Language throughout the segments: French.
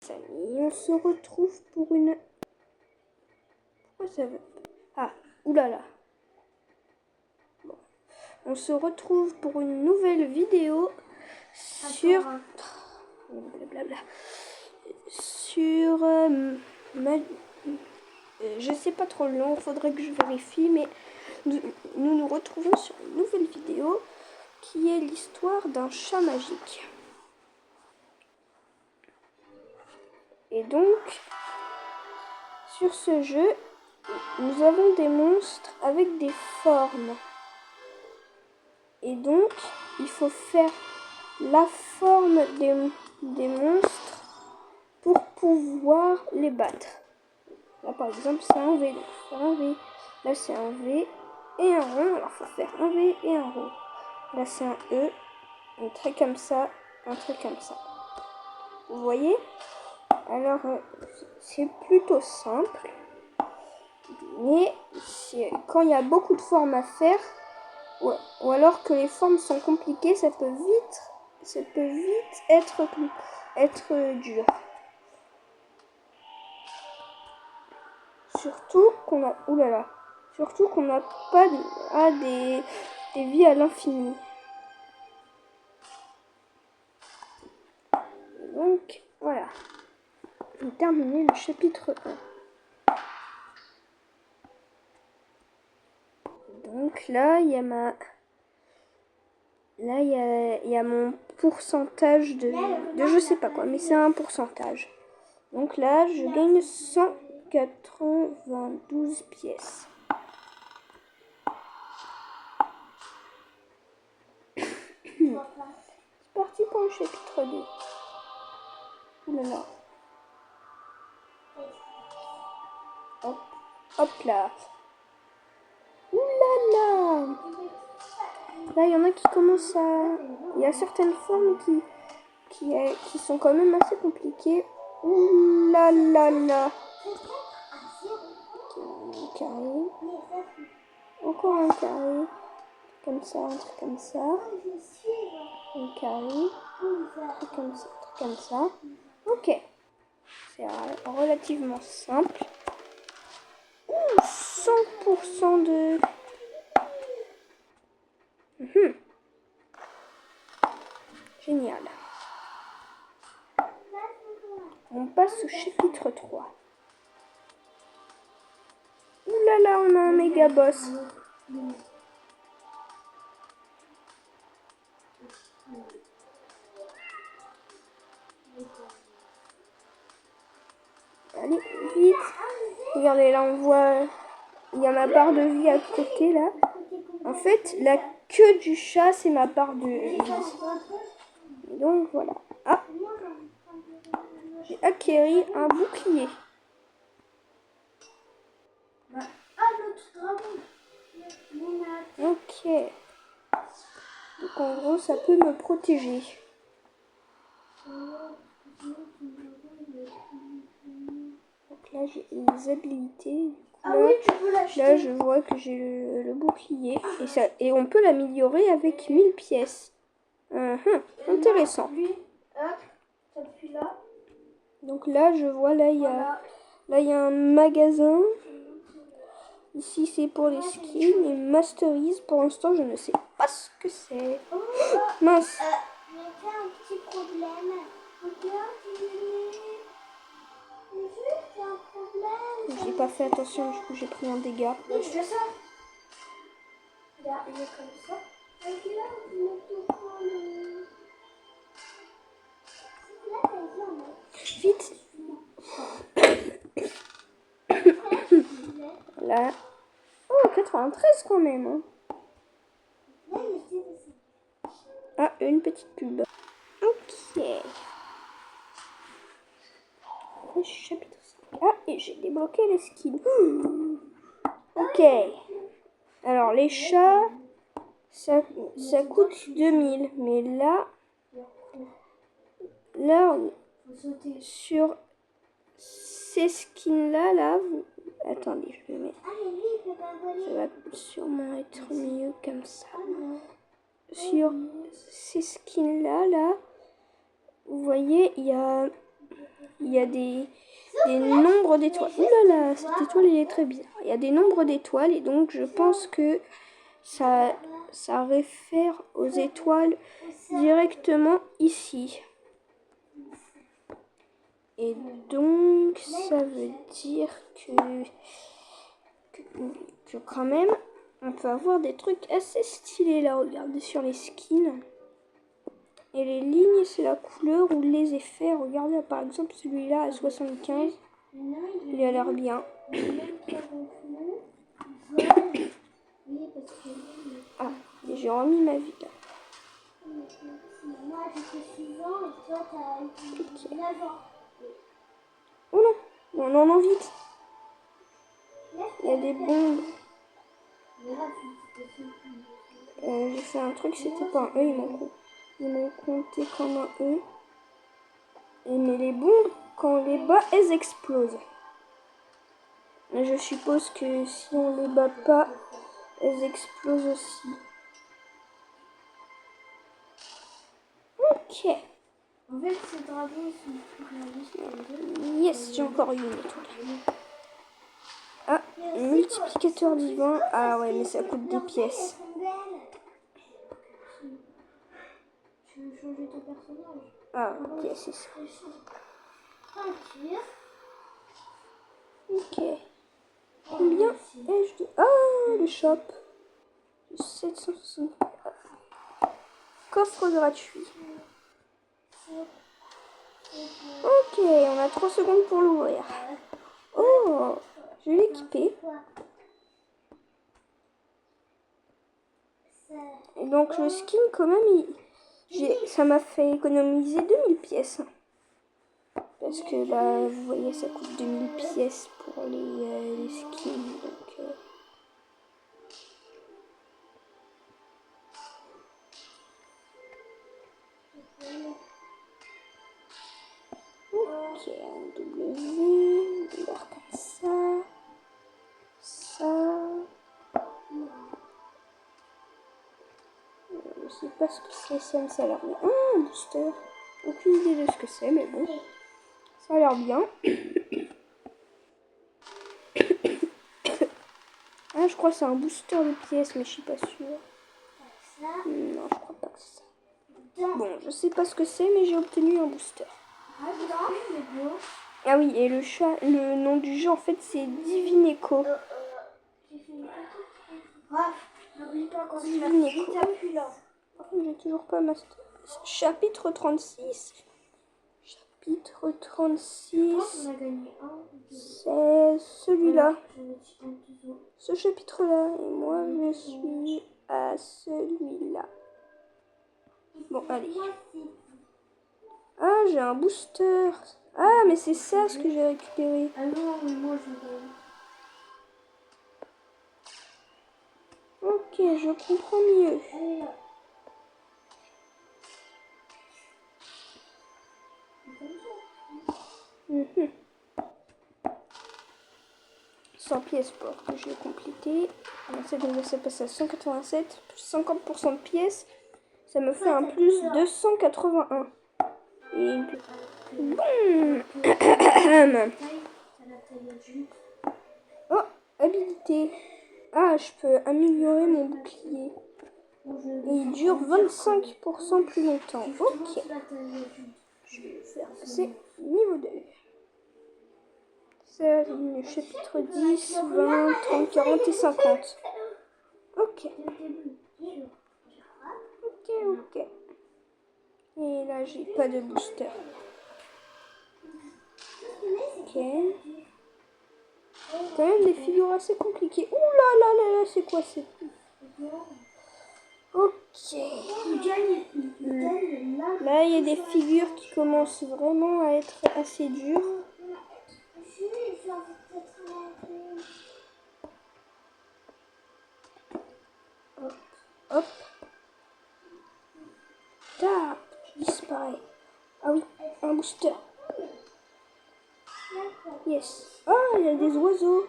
Amis, on se retrouve pour une... Pourquoi ça veut... Ah, oulala. Bon. On se retrouve pour une nouvelle vidéo sur... Blablabla. Sur... je sais pas trop le nom, faudrait que je vérifie, mais nous nous retrouvons sur une nouvelle vidéo qui est l'histoire d'un chat magique. Et donc, sur ce jeu, nous avons des monstres avec des formes. Et donc, il faut faire la forme des monstres pour pouvoir les battre. Là, par exemple, c'est un V. Donc, faire un V. Là, c'est un V et un rond. Alors, il faut faire un V et un rond. Là, c'est un E. Un trait comme ça. Un trait comme ça. Vous voyez ? Alors, c'est plutôt simple. Mais quand il y a beaucoup de formes à faire, ou alors que les formes sont compliquées, ça peut vite être dur. Surtout qu'on n'a pas des vies à l'infini. Donc voilà, j'ai terminé le chapitre 1. Donc là, il y a mon pourcentage de je sais pas quoi, mais c'est un pourcentage. Donc là, je gagne 192 pièces. C'est parti pour le chapitre 2. Oulala. Hop, hop là. Oulala. Là, il y en a qui commencent à... Il y a certaines formes qui sont quand même assez compliquées. Oulala. Un carré. Encore un carré. Comme ça, un truc comme ça. Un carré. Un truc comme ça. Ok. C'est relativement simple. 100% de... Génial. On passe au chapitre 3. Oulala, on a un méga boss. Allez, vite. Regardez, là on voit... Il y a ma barre de vie à côté, là. En fait, la queue du chat, c'est ma barre de vie. Et donc, voilà. Ah, j'ai acquéri un bouclier. Ok. Donc, en gros, ça peut me protéger. Donc là, j'ai les habilités. Là, je vois que j'ai le bouclier. Et on peut l'améliorer avec 1000 pièces. Intéressant. Donc là, je vois, là, il y a un magasin. Ici, c'est pour les skins et Masteries. Pour l'instant, je ne sais pas ce que c'est. Mince. Il y a un petit problème. J'ai pas fait attention, du coup j'ai pris un dégât. Oui, je fais ça. Il est comme ça. Vite. Là. Oh, 93 quand même. Hein. Ah, une petite pub. Ok. Chapitre 5. Ah, et j'ai débloqué les skins. Ok. Alors, les chats, ça coûte 2000. Mais là, sur ces skins-là, attendez, je vais mettre... Ça va sûrement être mieux comme ça. Sur ces skins-là, vous voyez, il y y a des nombres d'étoiles. Ouh là là, cette étoile elle est très bizarre. Il y a des nombres d'étoiles et donc je pense que ça réfère aux étoiles directement ici. Et donc ça veut dire que quand même on peut avoir des trucs assez stylés là. Regardez sur les skins. Et les lignes, c'est la couleur ou les effets. Regardez, par exemple, celui-là à 75. Il a l'air bien. Ah, et j'ai remis ma vie là. Okay. Oh non, non, non, vite. Il y a des bombes. J'ai fait un truc, c'était pas un E, ils m'ont compté comme un E. Mais les bombes, quand on les bat, elles explosent. Et je suppose que si on les bat pas, elles explosent aussi. Ok. En fait, ces dragons sont plus réalistes. Yes, j'ai encore une étoile. Ah, multiplicateur divin. Ah ouais, mais ça coûte des pièces. Tu veux changer ton personnage? Ah, ok, c'est ça. Ok. Combien ai-je de... Ah, le shop. 760. Coffre gratuit. Ok, on a 3 secondes pour l'ouvrir. Oh, je vais l'équiper. Et donc le skin quand même, ça m'a fait économiser 2000 pièces. Parce que bah vous voyez ça coûte 2000 pièces pour les skins. Donc, ok, un W, de l'air comme ça. Ça. Je sais pas ce que c'est, ça a l'air bien. Ah, un booster. Aucune idée de ce que c'est, mais bon. Ça a l'air bien. Ah, je crois que c'est un booster de pièces, mais je suis pas sûre. Non, je crois pas que c'est ça. Bon, je sais pas ce que c'est, mais j'ai obtenu un booster. Ah oui, et le nom du jeu, en fait, c'est Divineco. Divineco. J'ai toujours pas ma... Chapitre 36. Chapitre 36. C'est celui-là. Ce chapitre-là. Et moi, je suis à celui-là. Bon, allez. Ah, j'ai un booster. Ah, mais c'est ça ce que j'ai récupéré. Ah non, mais moi je veux. Ok, je comprends mieux. Mmh. 100 pièces pour que je l'ai complété. Ça passe à 187 plus 50% de pièces. Ça me fait un plus 281. Et bon. Oh, habilité. Ah, je peux améliorer mon bouclier. Et il dure 25% plus longtemps. Ok. Je vais faire passer niveau 2. C'est le chapitre 10, 20, 30, 40 et 50. Ok. Ok. Et là, j'ai pas de booster. Ok. Quand même des figures assez compliquées. Ouh là là là là, c'est quoi c'est... Ok. Là, il y a des figures qui commencent vraiment à être assez dures. Hop, hop. Tap, disparaît. Ah oui, un booster. Yes. Ah, il y a des oiseaux.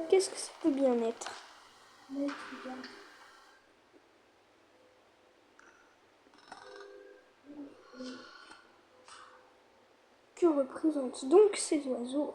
Qu'est-ce que ça peut bien être? Que représentent donc ces oiseaux?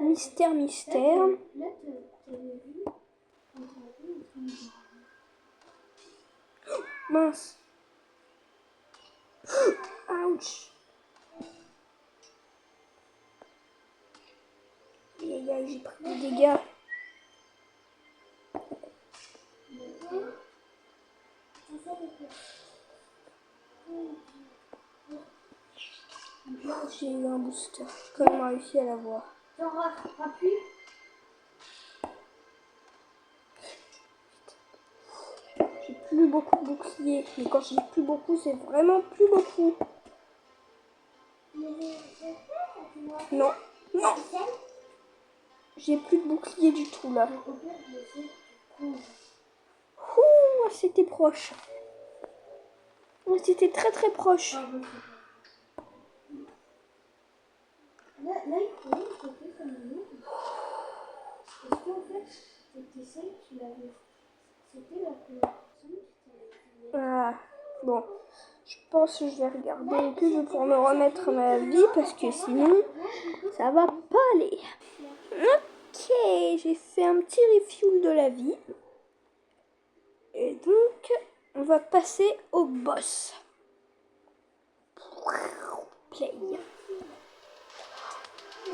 Mystère, mystère. Là, t'avais vu quand t'as vu en train de... Mince. Ouch. Aïe, aïe, aïe, j'ai pris des dégâts. J'ai eu un booster. J'ai quand même réussi à l'avoir. Appuie. J'ai plus beaucoup de boucliers. Mais quand je dis plus beaucoup, c'est vraiment plus beaucoup. Non. Non. J'ai plus de boucliers du tout là. Ouh, c'était proche. C'était très très proche. Là, il faut que comme nous. Est-ce qu'en fait, c'était celle qui l'avait. C'était la première personne qui t'avait. Ah, bon. Je pense que je vais regarder une pub pour me remettre ma vie parce que sinon, ça va pas aller. Ok, j'ai fait un petit refuel de la vie. Et donc, on va passer au boss. Play.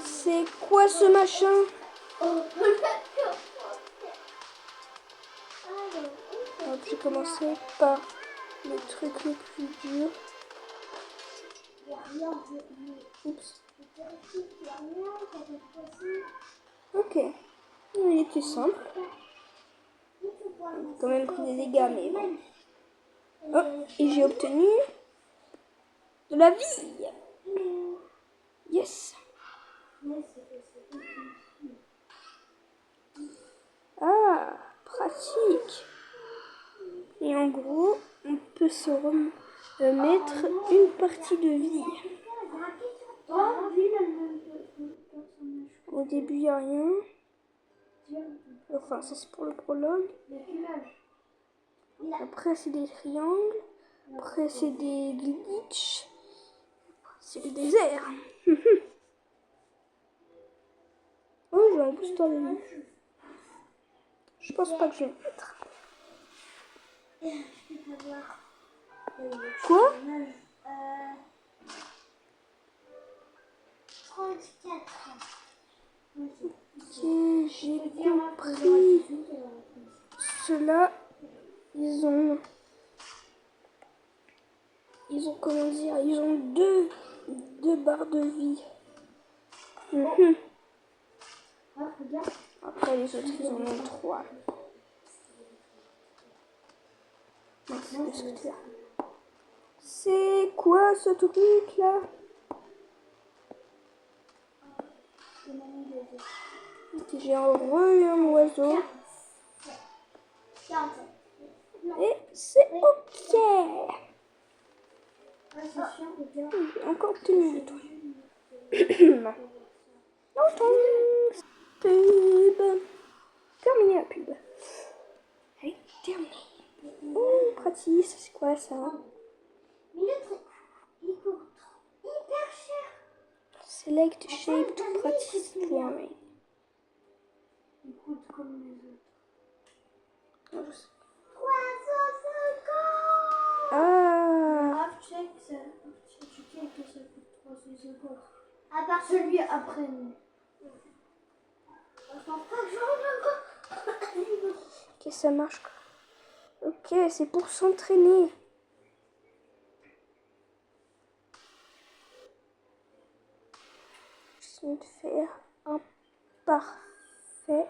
C'est quoi ce machin? Hop, j'ai commencé par le truc le plus dur. Oups. Ok. Il était simple. J'ai quand même pris des dégâts, mais bon. Oh, et j'ai obtenu de la vie. Yes. Ah, pratique. Et en gros, on peut se remettre une partie de vie. Au début, il n'y a rien. Enfin, ça c'est pour le prologue. Après, c'est des triangles. Après, c'est des glitches. C'est le désert. Oh, j'ai un booster de vie. Je pense pas que je vais le mettre. Quoi? 34. Ok, j'ai compris. Ceux-là, ils ont comment dire, ils ont deux barres de vie. Après les autres, ils en ont 3. C'est quoi ce truc là? Ok, j'ai un oiseau. Et c'est ok. Encore obtenu le truc. Non, pub. Terminé la pub. Allez, terminé. Oh, pratique, c'est quoi ça? Mais le truc, il coûte hyper cher. Select shape to practice drawing. Il coûte comme les autres. 350. Ah. Check, ça. Tu check que ça coûte 350. À part celui après. Ok, ça marche. Ok, c'est pour s'entraîner. Je vais de faire un parfait.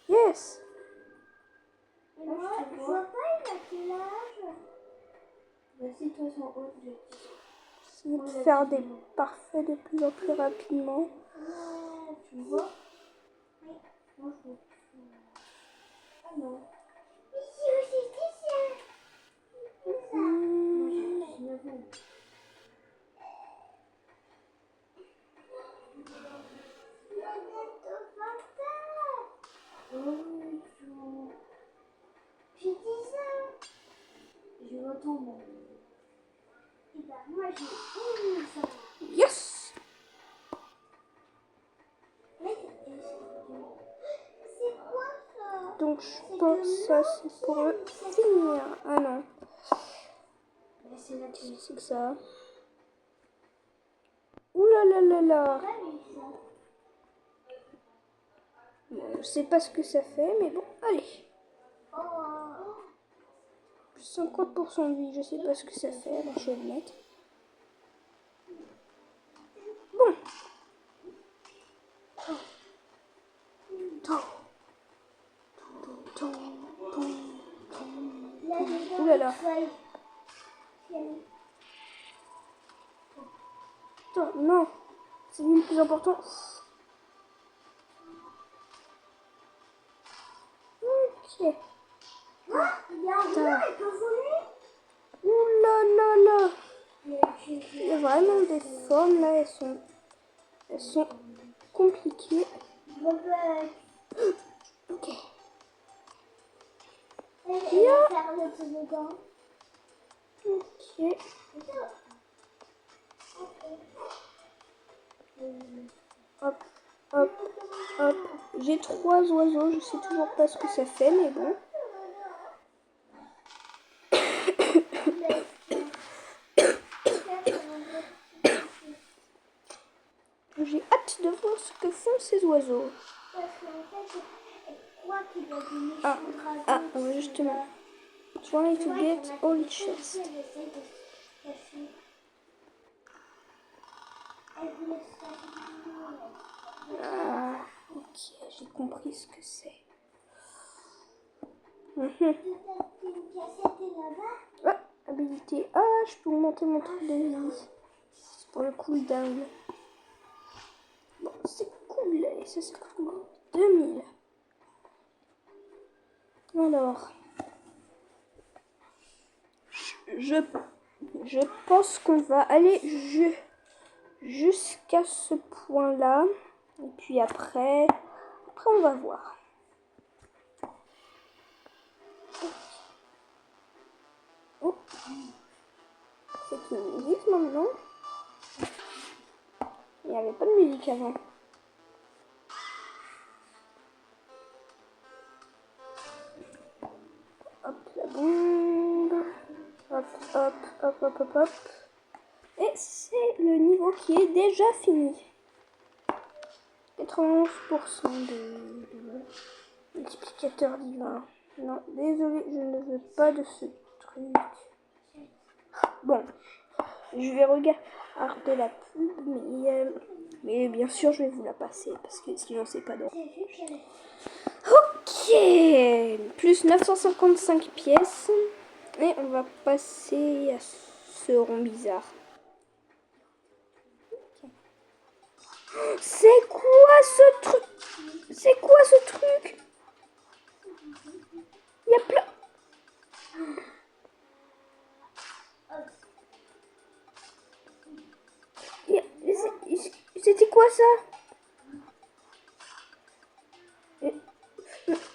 Yes. Et moi, je vois pas, il a quel âge? Vas-y, toi, c'est en haut. Essayer de faire des parfaits de plus en plus rapidement. Tu vois? Oui. Moi, je vois. Ah non. Ici aussi, c'est ça. Moi, j'ai 19 ans. Oh, j'ai 10 ans. J'ai autant, moi. Et bah, moi, j'ai 11. Yes! Mais c'est quoi ça? Donc je pense que ça c'est pour le finir. Ah non, C'est la clé. c'est que ça. Ouh là là là là. Bon, je sais pas ce que ça fait, mais bon, allez. Oh. 50% de vie, je sais pas ce que ça fait, alors je vais le mettre. Bon. Ouh là là. Attends, non. C'est lui le plus important. Ok. Il y a un rouleau, il peut voler. Ouh là là là. Il y a vraiment des formes là, elles sont compliquées. Ok. Il va faire le toboggan. Ok. Hop, hop, hop. J'ai 3 oiseaux, je sais toujours pas ce que ça fait, mais bon. J'ai hâte de voir ce que font ces oiseaux. Parce qu'en fait, je crois qu'il y a des méchants dragons. Ah, ouais, justement. Try to get all chest. Ah, ok, j'ai compris ce que c'est. Ah, habilité. Ah, je peux augmenter mon truc de vie. C'est pour le cooldown. Bon, c'est cool. Et ça, c'est cool. 2000. Alors. Je pense qu'on va aller jusqu'à ce point-là. Et puis après on va voir. Oh. C'est une musique maintenant. Il n'y avait pas de musique avant. Hop, la bombe. Hop, hop, hop, hop, hop, hop. Et c'est le niveau qui est déjà fini. 91% de multiplicateur divin. Non, désolé, je ne veux pas de ce truc. Bon, je vais regarder la pub, mais bien sûr, je vais vous la passer parce que sinon, c'est pas drôle. Ok, plus 955 pièces. Et on va passer à ce rond bizarre. Okay. C'est quoi ce truc? C'est quoi ce truc? Il y a plein... C'était quoi ça?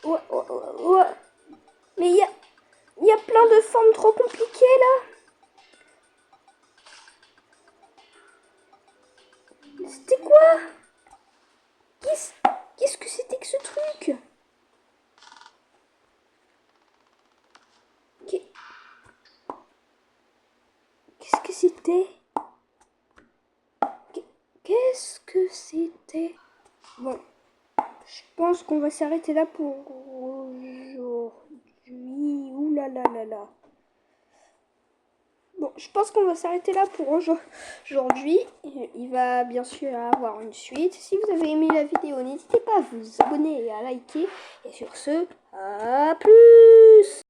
Ouais. Mais il y a plein de formes trop compliquées là. C'était quoi? Qu'est-ce que c'était que ce truc? Qu'est-ce que c'était? Qu'est-ce que c'était? Bon, je pense qu'on va s'arrêter là pour aujourd'hui. Ouh là là là là. Bon, je pense qu'on va s'arrêter là pour aujourd'hui. Il va bien sûr avoir une suite. Si vous avez aimé la vidéo, n'hésitez pas à vous abonner et à liker. Et sur ce, à plus!